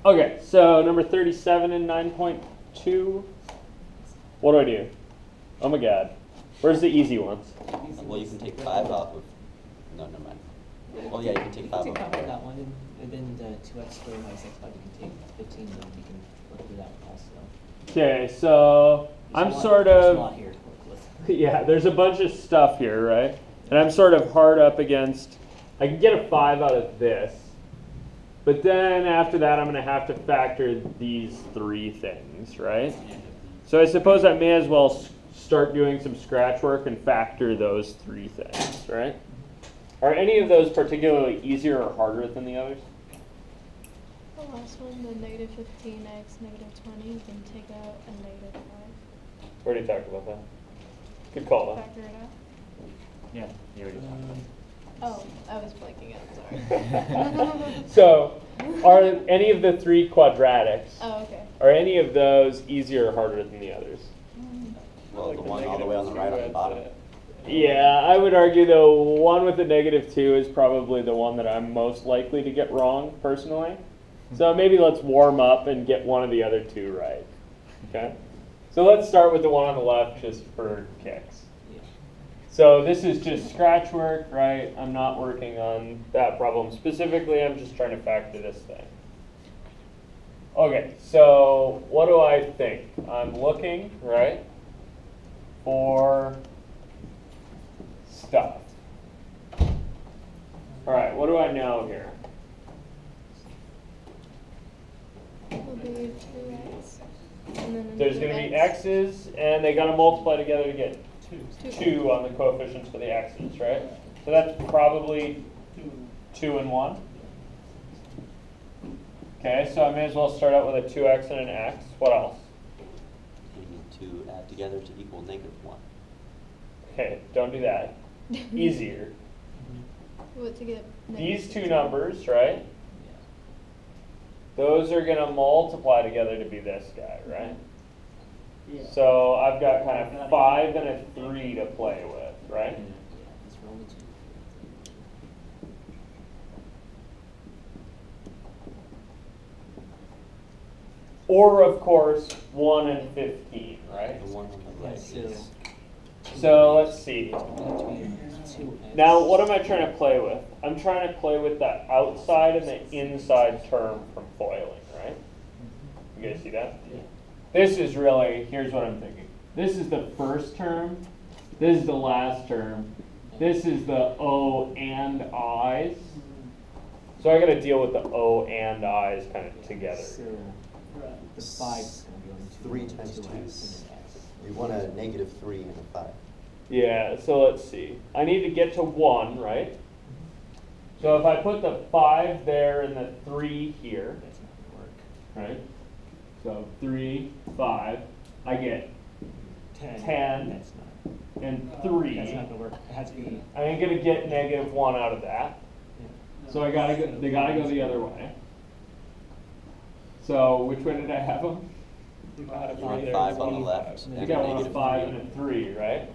Okay, so number 37 and 9.2. What do I do? Oh my god. Where's the easy ones? Well, you can take 5 off of. No, never mind. Well, yeah, you can take 5 Take off off of that one, and then the 2x squared minus x squared, you can take 15, and you can work through that also. Okay, so I'm sort There's a of, lot here to work with. yeah, there's a bunch of stuff here, right? And I'm sort of hard up against, I can get a 5 out of this, but then after that I'm going to have to factor these 3 things, right? So I suppose I may as well start doing some scratch work and factor those 3 things, right? Are any of those particularly easier or harder than the others? The last one, the negative 15x, negative 20, you can take out a negative 5. We already talked about that. Good call, though. Factor it out. Yeah, you already talked about it. Oh, I was blanking out, sorry. So, are any of the 3 quadratics, Oh, okay. are any of those easier or harder than the others? Well, Like the the one all the way on the right on the bottom. Yeah, I would argue the one with the negative 2 is probably the one that I'm most likely to get wrong, personally. So maybe let's warm up and get one of the other 2 right. Okay? So let's start with the one on the left just for kicks. So this is just scratch work, right? I'm not working on that problem specifically. I'm just trying to factor this thing. Okay, so what do I think? I'm looking, right, for stuff. All right, what do I know here? Will be 2x. And then There's going to be x's, and they got to multiply together to get 2 on the coefficients for the x's, right? So that's probably 2 and 1. Okay, so I may as well start out with a 2x and an x. What else? You need to add together to equal -1. Okay, don't do that. Easier. What to get These 2 numbers, right? Those are going to multiply together to be this guy, right? Yeah. So I've got kind of 5 and a 3 to play with, right? It's only 2. Or, of course, 1 and 15, right? The one on the right So is. So let's see. it's going to be 2x. Now, what am I trying to play with? I'm trying to play with the outside and the inside term from foiling, right? You guys see that? Yeah. This is really, here's what I'm thinking. This is the first term. This is the last term. This is the O and I's. So I got to deal with the O and I's kind of together. So the 5 is going to be only 2. 3 times 2 2x is. and an x. We want a -3 and a 5. Yeah, so let's see. I need to get to 1, right? So if I put the 5 there and the 3 here, That's not going to work. right? So 3, 5, I get 10 That's not. and That's 3. not going to work. It has to be. I ain't gonna get -1 out of that. So I gotta go, they gotta go the other way. So which way did I have them? You want 5 on the left I and got a one, a -3. 5 and a 3, right?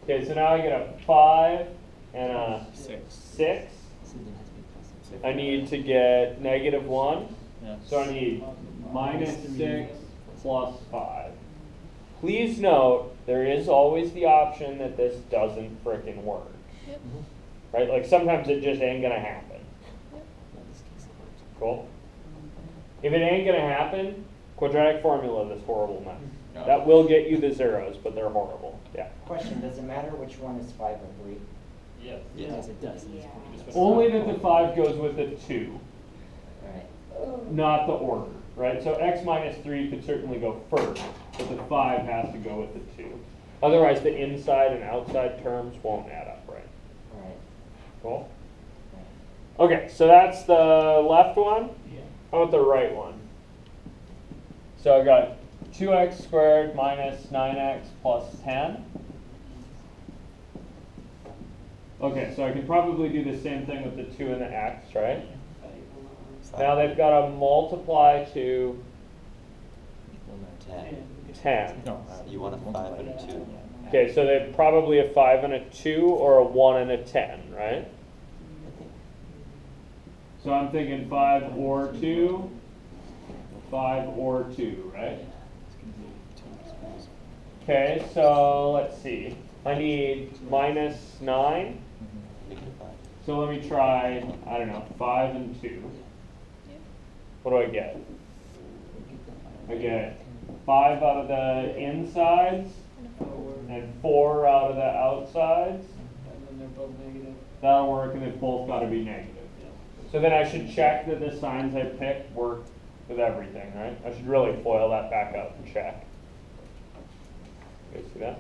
Okay, so now I get a 5 and a 6. So then it has to be plus. I need to get -1. Yeah. So I need -6 plus 5. Please note, there is always the option that this doesn't frickin' work. Yep. Right? Like sometimes it just ain't gonna happen. Yep. In this case, it works. Cool? If it ain't gonna happen, quadratic formula this horrible mess. No. That will get you the zeros, but they're horrible. Yeah. Question, does it matter which one is 5 or 3? Yes. Yes, it does. Yeah. Only that the 5 goes with the 2, Right. not the order. Right? So x minus 3 could certainly go first, but the 5 has to go with the 2. Otherwise, the inside and outside terms won't add up, right? Right. Cool? Right. Okay, so that's the left one. Yeah. How about the right one? So I got 2x squared minus 9x plus 10. Okay, so I can probably do the same thing with the 2 and the x, right? Now they've got to multiply to 10. 10. No. You want a 5 and a 2. Okay, so they're probably a 5 and a 2 or a 1 and a 10, right? So I'm thinking 5 or 2. 5 or 2, right? It's gonna be 2x minus. Okay, so let's see. I need minus 9. Negative 5. So let me try, I don't know, 5 and 2. What do I get? I get 5 out of the insides and 4 out of the outsides. And then they're both negative. That'll work, and they both got to be negative. So then I should check that the signs I picked work with everything, right? I should really foil that back up and check. You guys see that?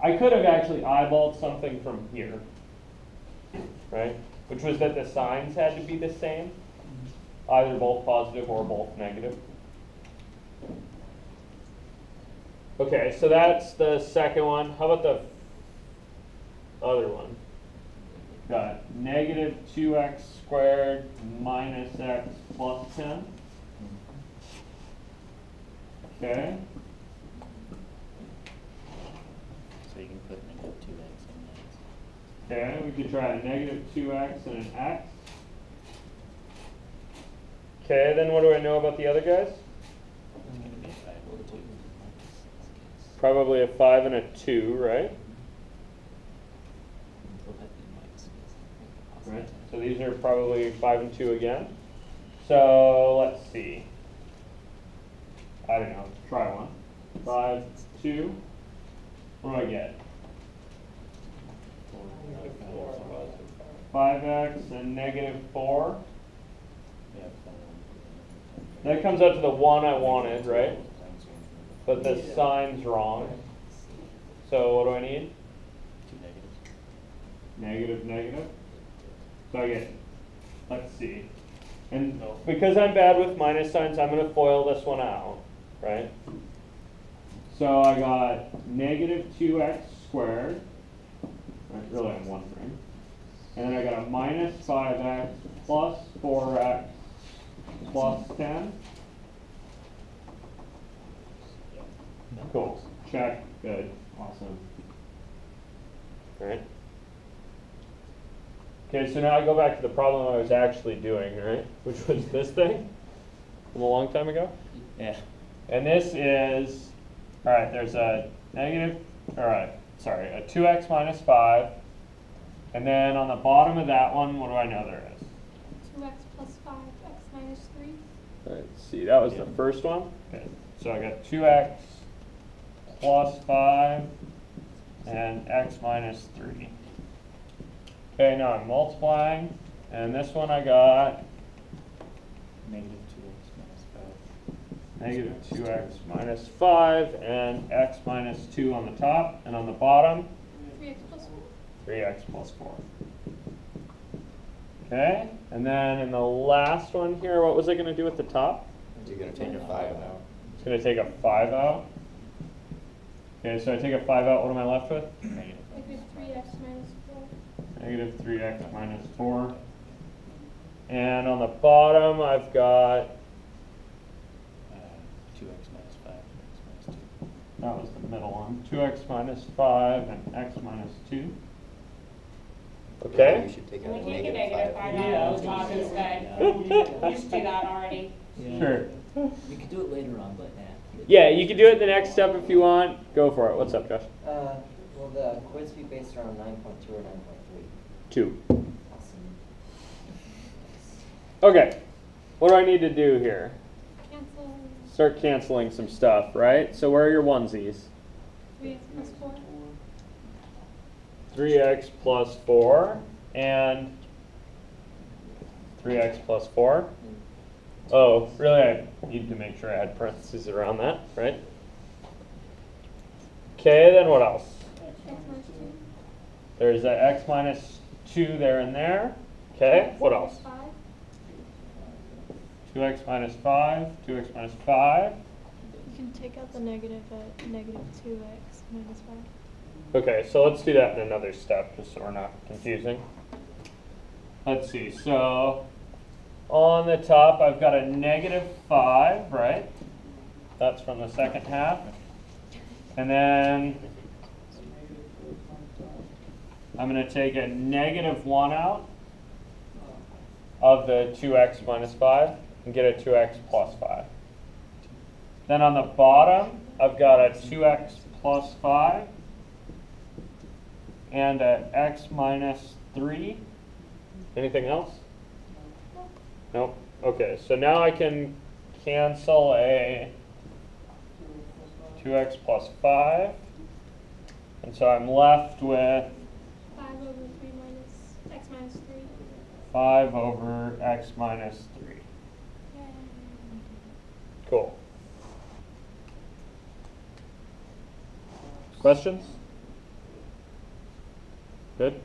I could have actually eyeballed something from here, right? Which was that the signs had to be the same, either both positive or both negative. Okay, so that's the second one. How about the other one? Got negative 2x squared minus x plus 10. Okay. So you can put negative 2x in that. Okay, we could try a negative 2x and an x. Okay, then what do I know about the other guys? It's going to be a 5 or 2. Probably a 5 and a 2, right? Right. So these are probably 5 and 2 again. So let's see. I don't know. Try one. 5, 2. What do I get? 5x and negative 4. That comes out to the 1 I wanted, right? But the sign's wrong. So what do I need? 2 negatives. Negative, negative. So I get, let's see. And because I'm bad with minus signs, I'm going to FOIL this one out, right? So I got negative 2x squared. Right, really, I'm wondering. And then I got a minus 5x plus 4x plus 10. Cool. Check. Good. Awesome. All right. Okay, so now I go back to the problem I was actually doing, right? Which was this thing from a long time ago. Yeah. And this is, all right, there's a negative, a 2x minus 5. And then on the bottom of that one, what do I know there is? 2x plus 5, x minus 3. All right, let's see, that was the first one. Okay, so I got 2x plus 5 and x minus 3. Okay, now I'm multiplying, and this one I got Negative 2x minus 5. negative 2x minus 5 and x minus 2 on the top, and on the bottom, 3x plus 4. 3x plus 4. Okay, and then in the last one here, what was I going to do at the top? You're going to take your 5 out. It's going to take a 5 out. Okay, so I take a 5 out, what am I left with? Negative. Negative 3x minus 4. Negative 3x minus 4. And on the bottom, I've got, 2x minus 5 and x minus 2. that was the middle one, 2x minus 5 and x minus 2. You Okay? should take Can out we a take a negative negative 5. 5 out of top instead? You should do that already. Yeah. Sure. We could do it later on, but Yeah, you can do it the next step if you want. Go for it. What's up, Josh? Will the quiz be based around 9.2 or 9.3? 2. Awesome. Okay. What do I need to do here? Cancel Start canceling some stuff, right? So where are your onesies? 3x plus 4. 3x plus 4 and 3x plus 4. Oh, really? I need to make sure I had parentheses around that, right? Okay, then what else? X minus 2. There's a x minus 2 there and there. Okay, what else? 5. 2x minus 5, 2x minus 5. You can take out the negative at negative 2x minus 5. Okay, so let's do that in another step, just so we're not confusing. Let's see, so on the top I've got a negative 5, right? That's from the second half. And then I'm going to take a negative 1 out of the 2x minus 5. and get a 2x plus 5. Then on the bottom, I've got a 2x plus 5 and a x minus 3. Anything else? Nope. Okay, so now I can cancel a 2x plus 5. And so I'm left with 5 over 3 minus x minus 3. 5 over x minus 3. Yay. Cool. Questions? Good?